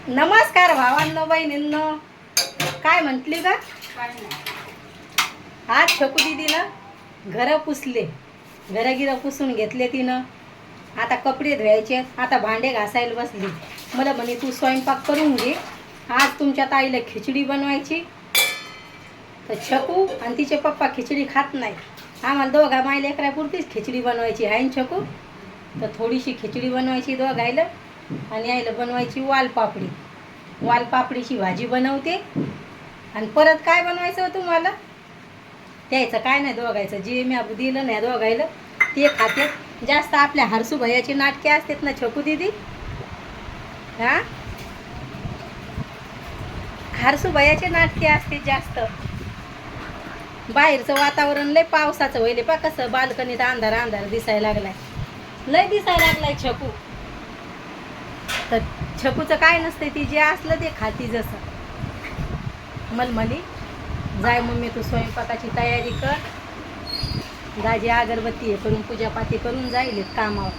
नमस्कार भावांनो बहिणींनो, काय म्हटली का? आज छकू दीदीनं घरं पुसले, घरं पुसून घेतले तिनं. आता कपडे धुवायचे, आता भांडे घासायला बसली. मला म्हणे तू स्वयंपाक करून घे, आज तुमच्या ताईला खिचडी बनवायची. तर छकू आणि तिचे पप्पा खिचडी खात नाही, आम्हाला दोघा माय लेकरापुरतीच खिचडी बनवायची आहे ना छकू. तर थोडीशी खिचडी बनवायची दोघायला आणि यायला बनवायची वालपापडी. वालपापडीची भाजी बनवते आणि परत काय बनवायचं हो तुम्हाला? त्याचं काय नाही, दोघायचं जे मी दिलं नाही दोघायला ते खाते. जास्त आपल्या हरसू भैयाची नाटके असतात ना छकू दीदी. हा, हरसू भैयाचे नाटके असते जास्त. बाहेरचं वातावरण लय पावसाचं व्हायले पा, कसं बाल्कनीत अंधार अंधार दिसायला लागलाय, लय दिसायला लागलाय छकू. तर छकूचं काय नसतं, ती जे असलं ते खाती. जसं मलमली जाय मम्मी तू स्वयंपाकाची तयारी कर, दाजी अगरबत्ती हे करून पूजापाती करून जाईल कामावर.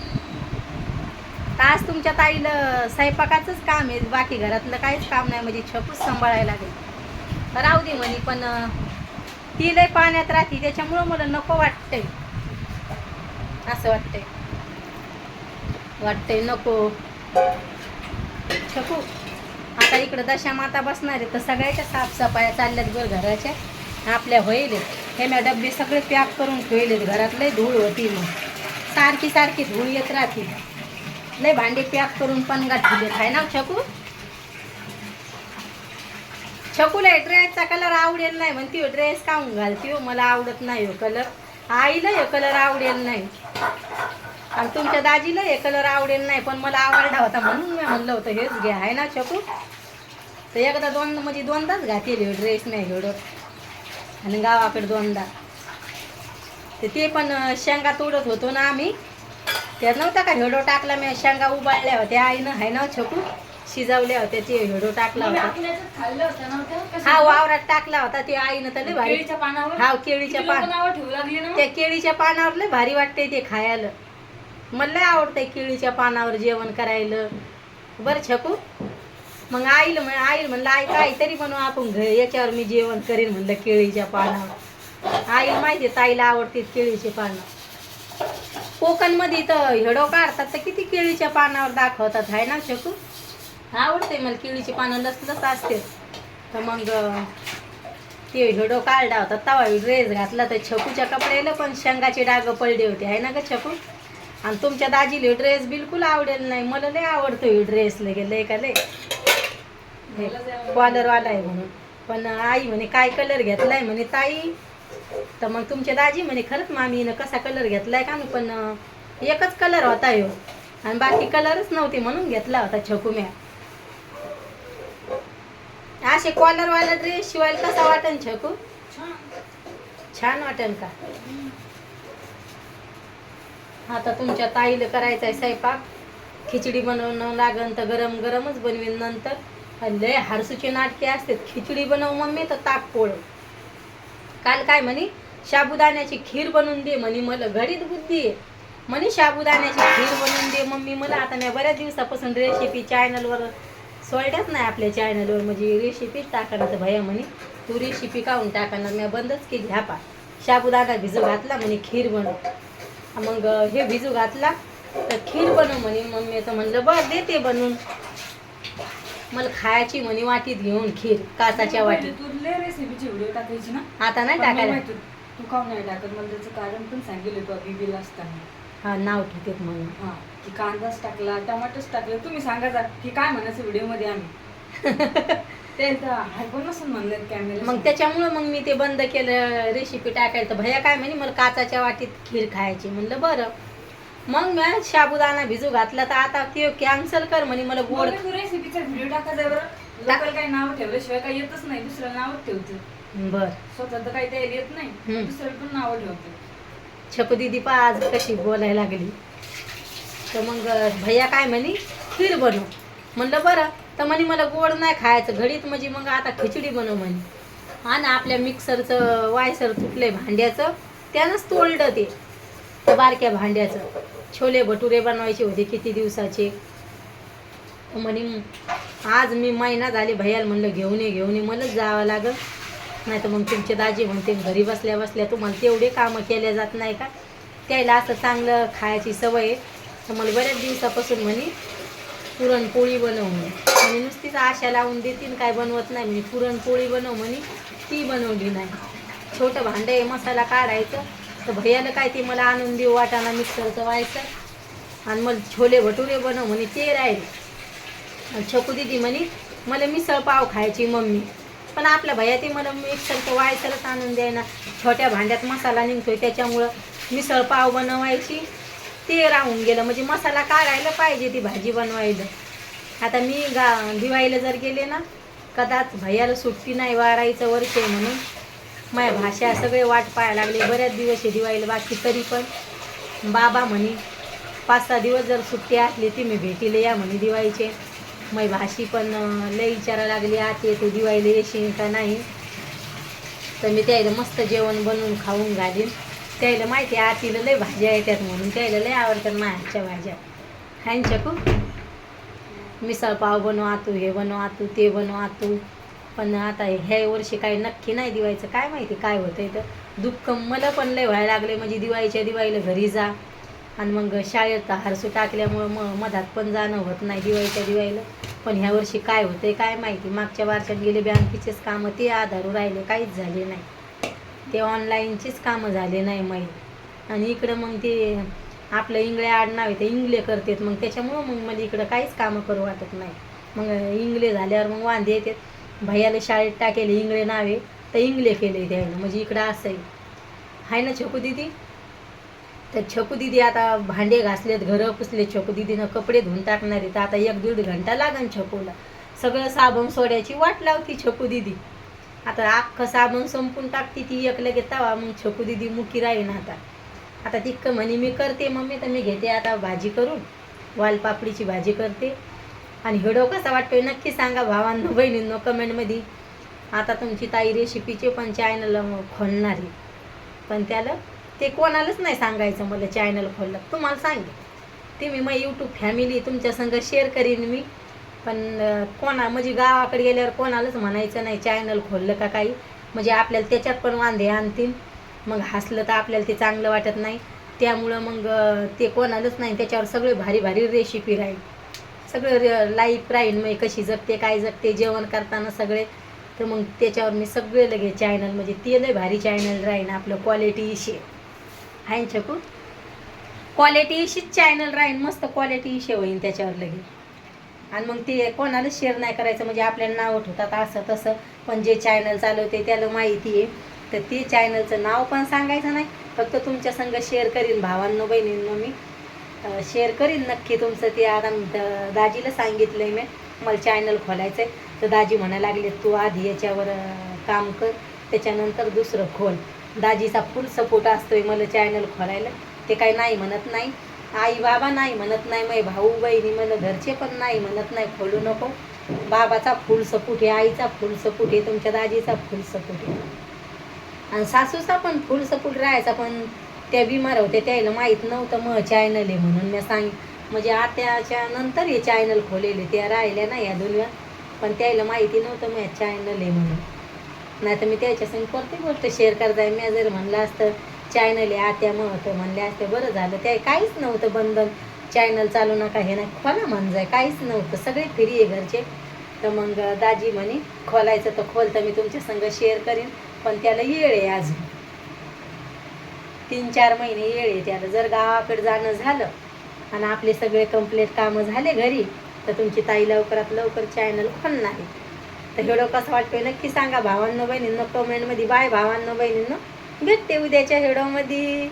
तर आज तुमच्या ताईला स्वयंपाकाचंच काम आहे, बाकी घरातलं काहीच काम नाही. म्हणजे छकूच सांभाळायला लागेल. तर राहू दे म्हणे, पण ती लय पाण्यात राहते त्याच्यामुळं मला नको वाटतंय. असं वाटतंय नको. छकू आता इकडं दशामाता बसणार आहे, तर सगळ्याच्या साफसफाया चालल्यात बरं घराच्या आपल्या होईल. हे मी डबे सगळे पॅक करून ठेवलेत, घरात लय धूळ होती, मग सारखी धूळ येत राहते. लय भांडे पॅक करून पण ठेवलेत आहे ना छकू. छकूला ड्रेसचा कलर आवडेल नाही म्हणते, ड्रेस काऊन घालते हो, मला आवडत नाही हो कलर. आईला हे कलर आवडेल नाही आणि तुमच्या दाजीला हे कलर आवडेल नाही, पण मला आवडला होता म्हणून मी म्हणलं होतं हेच घ्या आहे ना छकू. तर एकदा दोनदाच घातले ड्रेस नाही घेडत, आणि गावाकडे दोनदा. ते पण शेंगा तोडत होतो ना आम्ही, त्यात नव्हता का हेडो टाकला मी. शेंगा उबाळल्या होत्या आईनं आहे ना छकू, शिजवल्या होत्या, ते हेडो टाकला होता. हा वावरात टाकला होता ते आईनं. तर लय भारी, हा केळीच्या पानावर, त्या केळीच्या पानावर लय भारी वाटते ते खायला. मला लय आवडतंय केळीच्या पानावर जेवण करायला बरं छकू. मग आईला म्हणलं आई काहीतरी बनवू आपण याच्यावर मी जेवण करेन म्हणलं केळीच्या पानावर. आईला माहिती ताईला आवडते केळीचे पानं. कोकणमध्ये तर हेडो काढतात तर किती केळीच्या पानावर दाखवतात आहे ना छकू. आवडते मला केळीची पानं, लसलस असते. तर मग ते हेडो काढला होता तवा ड्रेस घातला, तर छकूच्या कपड्याला पण शेंगाचे डाग पडले होते आहे ना ग छकू. आणि तुमच्या दाजीला ड्रेस बिलकुल आवडेल नाही, मला लय आवडतो ड्रेस. लय का लय कॉलरवाला आहे म्हणून. पण आई म्हणे काय कलर घेतलाय म्हणे ताई. तर मग तुमच्या दाजी म्हणे खरंच मामीनं कसा कलर घेतलाय का, पण एकच कलर होता ह्यो आणि बाकी कलरच नव्हते म्हणून घेतला होता छकू म्या. असे कॉलरवाला ड्रेस शिवायला कसा वाटेल छकू? छान वाटेल का? आता तुमच्या ताईला करायचा आहे स्वयंपाक, खिचडी बनवणं लागन तर गरम गरमच बनवीन नंतर. लय हरसूचे नाटके असतात, खिचडी बनव मम्मी तर ताक पोळ. काल काय म्हणे साबुदाण्याची खीर बनवून दे म्हणे, मला घडीत बुद्धी आहे म्हणे साबुदाण्याची खीर बनवून दे मम्मी मला. आता मी बऱ्याच दिवसापासून रेसिपी चॅनलवर सोडल्याच नाही, आपल्या चॅनलवर म्हणजे रेसिपीच टाकणार. तर भैया म्हणे तू रेसिपी काढून टाकणार, मी बंदच केली. ह्या पा साबुदाणा भिजू घातला म्हणे खीर बनव. मग हे भिजू घातला तर खीर बनव म्हणे मम्मी. तर म्हणलं बरं देते बनवून. मला खायची म्हणे वाटीत घेऊन खीर, काचाच्या वाटीत. रेसिपीची व्हिडिओ टाकायची ना, आता नाही टाकायला. तू काऊन नाही टाकत? मला त्याचं कारण पण सांगितलं तू बीबीला असताना. हा नाव ठेवतात म्हणून. हा की कांदाच टाकला, टमाटोच टाकलं. तुम्ही सांगा की काय म्हणायचं व्हिडिओ मध्ये आम्ही ते ऐकून नसून म्हणलं कॅमेरा. मग त्याच्यामुळं मग मी ते बंद केलं रेसिपी टाकायला. तर भैया काय म्हणे मला काचाच्या वाटीत खीर खायची. म्हणलं बरं. मग मी साबुदाणा भिजू घातला, तर आता ते कॅन्सल कर म्हणे मला गोड. तू रेसिपीचा व्हिडिओ टाकायचा बरं, लोकल काही नाव ठेवल्याशिवाय काही येतच नाही, दुसऱ्या नावच ठेवते. बर स्वतः तर काही तयारी येत नाही, दुसऱ्या पण नाव ठेवते. छकू दीदी पा आज कशी बोलायला लागली. तर मग भैया काय म्हणे खीर बनव. म्हणलं बरं. तर म्हणे मला गोड नाही खायचं घडीत, म्हणजे मग आता खिचडी बनव म्हणे. हा ना, आपल्या मिक्सरचं वायसर तुटलंय भांड्याचं, त्यानंच तोडलं ते बारक्या भांड्याचं. छोले भटुरे बनवायचे होते किती दिवसाचे. म्हणे आज मी महिना झाले भैयाला म्हणलं घेऊन ये मलाच जावं लागल, नाही तर मग तुमचे दाजी म्हणते घरी बसल्या बसल्या तुम्हाला तेवढे कामं केल्या जात नाही का. त्याला असं चांगलं खायची सवय आहे. तर मला बऱ्याच दिवसापासून म्हणे पुरणपोळी बनव म्हणे नुसतीच आशा लावून देतील काय बनवत नाही म्हणे. पुरणपोळी बनव म्हणे, ती बनवली नाही. छोटं भांडं आहे मसाला काढायचं. तर भैयाला काय ते मला आणून देऊ वाटाणा मिक्सरचं व्हायचं आणि मला छोले भटुरे बनव म्हणे, ते राहिले. छकू दिदी म्हणे मला मिसळ पाव खायची मम्मी, पण आपल्या भैया ते मला मिक्सरचं व्हायचंच आणून द्यायना. छोट्या भांड्यात मसाला निघतोय त्याच्यामुळं मिसळ पाव बनवायची ते राहून गेलं. म्हणजे मसाला काढायला पाहिजे ती भाजी बनवायला. आता मी दिवाळीला जर गेले ना, कदाच भैयाला सुट्टी नाही, वाराईचं वर्ष आहे म्हणून माझ्या भाषा सगळे वाट पाहायला लागले. बऱ्याच दिवस आहे दिवाळीला बाकी, तरी पण बाबा म्हणे 5-6 दिवस जर सुट्टी असली ती मी भेटीला या म्हणे दिवाळीचे. माझी भाषी पण लई विचारायला लागली आते तू दिवाळीला येशील का नाही. तर मी त्याला मस्त जेवण बनवून खाऊन घालीन. त्याला माहिती आहे आतीला लई भाज्या येतात म्हणून, त्याला लई आवडतात माझ्या भाज्या. ह्यांच्या मिसळ पाव बनव आतू, हे बनव आतू, ते बनव आतू. पण आता ह्या वर्षी काही नक्की नाही दिवाळीचं, काय माहिती काय होतं आहे. तर दुःख मला पण लय व्हायला लागले. म्हणजे दिवाळीला घरी जा आणि मग शाळेत हारसू टाकल्यामुळं मधात पण जाणं होत नाही दिवाळीला. पण ह्या वर्षी काय होतंय काय माहिती. मागच्या वर्षात गेले बँकेचेच कामं ते आधारू राहिले, काहीच झाले नाही. ते ऑनलाईनचीच कामं झाले नाही माहीत. आणि इकडं मग ते आपलं इंगळे आडनाव आहे ते इंगले करतात, मग त्याच्यामुळं मग मला इकडं काहीच कामं करू वाटत नाही. मग इंगले झाल्यावर मग वांदे येतात. भैयाला शाळेत टाकेले इंगळे नावे तर इंगले केले द्यायला, म्हणजे इकडं असं आहे ना छकू दिदी. तर छकू दिदी आता भांडे घासलेत, घरं पुसले, छकू दिदीनं कपडे धुवून टाकणार आहे. तर आता 1-1.5 घंटा लागन छकूला. सगळं साबण सोड्याची वाट लावती छकू दिदी. आता अख्खं साबण संपून टाकते ती एक लगेच तवा. मग छकू दिदी मुकी राहीन. आता तितकं म्हणे मी करते मम्मी, तर मी घेते आता भाजी करून, वालपापडीची भाजी करते. आणि व्हिडिओ कसा वाटतोय नक्की सांगा भावांनो बहिणींनो कमेंटमध्ये. आता तुमची ताई रेसिपीचे पण चॅनल खोलणार आहे, पण त्याला ते कोणालाच नाही सांगायचं मला चॅनल खोललं. तुम्हाला सांगेन ते मी मग यूट्यूब फॅमिली तुमच्या संग शेअर करीन मी. पण म्हणजे गावाकडे गेल्यावर कोणालाच म्हणायचं नाही चॅनल खोललं का काही, म्हणजे आपल्याला त्याच्यात पण वांदे आणतील. मग हसलं तर आपल्याला ते चांगलं वाटत नाही. त्यामुळं मग ते कोणालाच नाही. त्याच्यावर सगळे भारी भारी रेसिपी राहील, सगळं लाईफ राहील. मग कशी जगते काय जगते जेवण करताना सगळे. तर मग त्याच्यावर मी सगळे लगे चॅनल, म्हणजे ते लय भारी चॅनल राहील आपलं. क्वालिटी इशे आहे छकू, क्वालिटी इशीच चॅनल राहील, मस्त क्वालिटी इशे होईन त्याच्यावर लगे. आणि मग ते कोणालाच शेअर नाही करायचं, म्हणजे आपल्याला नाव ठेवतात असं तसं. पण जे चॅनल चालवते त्याला माहिती आहे. तर ते चॅनलचं नाव पण सांगायचं नाही, फक्त तुमच्या संग शेअर करीन भावांनो बहिणींनो. मी शेअर करीन नक्की तुमचं. ते आता दाजीला सांगितलं आहे मी मला चॅनल खोलायचं आहे. तर दाजी म्हणायला लागले तू आधी याच्यावर काम कर, त्याच्यानंतर दुसरं खोल. दाजीचा फुल सपोर्ट असतोय मला चॅनल खोलायला. ते काही नाही म्हणत नाही, आई बाबा नाही म्हणत नाही, माझे भाऊ बहिणी मला घरचे पण नाही म्हणत नाही खोलू नको. बाबाचा फुल सपोर्ट आहे, आईचा फुल सपोर्ट आहे, तुमच्या दाजीचा फुल सपोर्ट आहे. आणि सासूचा पण फुल सपोर्ट राहायचा. पण त्या बिमार होत्या त्याला माहीत नव्हतं मग चॅनल आहे म्हणून मी म्हणजे आत्याच्या नंतर हे चॅनल खोलेले. त्या राहिल्या ना या दुनिया, पण त्याला माहिती नव्हतं मग चॅनल आहे म्हणून. नाही तर मी त्याच्यासंग प्रत्येक गोष्ट शेअर करताय. मी जर म्हणलं असतं चॅनल आहे आत्या महत्व म्हणले असते बरं झालं. त्या काहीच नव्हतं बंधन, चॅनल चालू नका हे नाही खोला म्हणजे काहीच नव्हतं, सगळे फ्री आहे घरचे. तर मग दाजी म्हणे खोलायचं तर खोल, तर मी तुमच्या संग शेअर करीन. पण त्याला येळ आहे अजून 3-4 महिने येळ आहे त्याला. जर गावाकडे जाणं झालं आणि आपले सगळे कंप्लीट कामं झाले घरी, तर तुमची ताई लवकरात लवकर चॅनल खोलणार आहे. तर व्हिडिओ कसा वाटतोय नक्की सांगा भावांनो बहिणींनो कमेंटमध्ये. बाय भावांनो बहिणींनो, भेटते उद्याच्या व्हिडिओमध्ये.